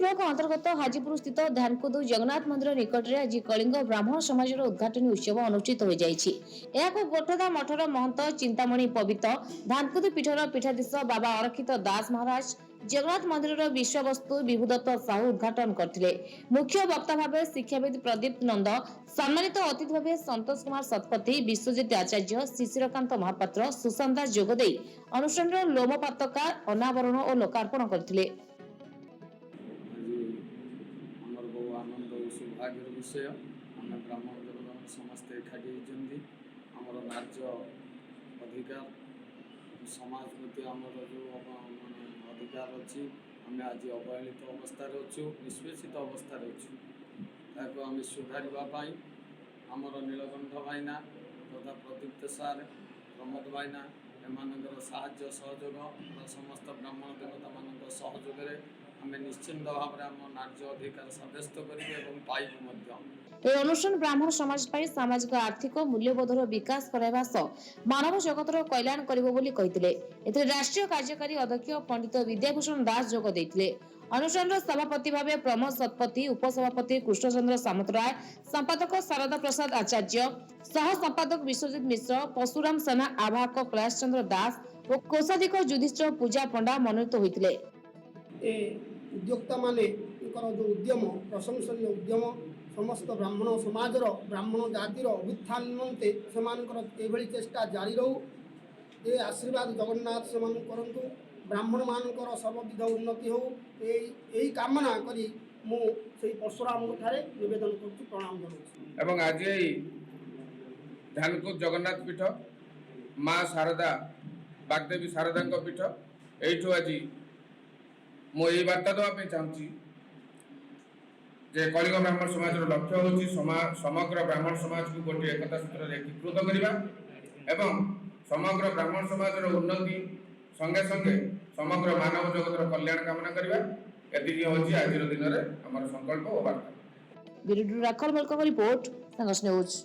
Block अंतर्गत हाजीपुर स्थित ध्यानकुद जगन्नाथ मंदिर निकट में आज कलिंग ब्राह्मण समाज उद्घाटन उत्सव अनुष्ठित हो गोठदा मठर महंत चिंतामणि पवित्र ध्यानकुद पीठर पीठाधीश बाबा अरक्षित दास महाराज जगन्नाथ मंदिर विश्व वस्तु विभुदत्त साहू उद्घाटन करते। मुख्य वक्ता भाव शिक्षाविद प्रदीप नंद, सम्मानित अतिथि भाव संतोष कुमार शतपथी, विश्वजित आचार्य, शिशिरकांत महापात्र, सुशांत दास जोगदे अनुष्ठान लोम पताका अनावरण और लोकार्पण करते। आनंद और सौभाग्यर विषय आम ब्राह्मण जगत समस्ते एकाठी होती आमर न्याय अधिकार समाज प्रति आमर जो माने अधिकार अच्छी आम आज अवहेलित अवस्था अच्छु निष्पेषित अवस्था अच्छु आम सुधारवाई आमर नीलकंठ भाईना तथा प्रदीप्त सार प्रमोद भाईना एमानकर साहाय्य सहयोग समस्त ब्राह्मण देवता मान सहयोग आम निश्चिंत भाव में आम न्याय अधिकार सब्यस्त अनुष्ठान ब्राह्मण समाज पर सामाजिक आर्थिक मूल्यबोधर विकास कराइबा सह मानव जगतर कल्याण करिबो बोली कहिथिले। एते राष्ट्रीय कार्यकारी अध्यक्ष पंडित विद्याभूषण दास जोग दैथिले। अनुष्ठान सभापति भावे प्रमोद शतपथी, उपसभापति कृष्णचंद्र सामतराय, संपादक शारदा प्रसाद आचार्य, सह संपादक विश्वजित मिश्र, परशुराम सेना आवाहक कैलाश चंद्र दास और कोषाधिक युधिष्ठिर पूजा पंडा मनोनीत होइथिले। उद्योक्ता माने जो उद्यम प्रशंसनीय उद्यम समस्त ब्राह्मण समाज ब्राह्मण जातिर अभ्युत्थान निमंते से चेष्टा जारी रहू ये आशीर्वाद जगन्नाथ से करंतु ब्राह्मण मानकर सर्वविध उन्नति हो यही कामना करी मु से परशुराम ठारे निवेदन कर प्रणाम करूँ। आज ध्यानकुद जगन्नाथ पीठ माँ शारदा बागदेवी शारदा पीठ यू आज मुझे बार्ता देवाई चाहूँगी जे कलिंग ब्राह्मण समाज लक्ष्य हूँ समग्र ब्राह्मण समाज को गोटे एकता सूत्र एकीकृत करवा एवं समग्र ब्राह्मण समाज उन्नति संगे संगे समग्र मानव जगतर कल्याण कामना करवा एति हूँ आज दिन में आम संकल्प और बार्ता। रिपोर्ट संघर्ष न्यूज।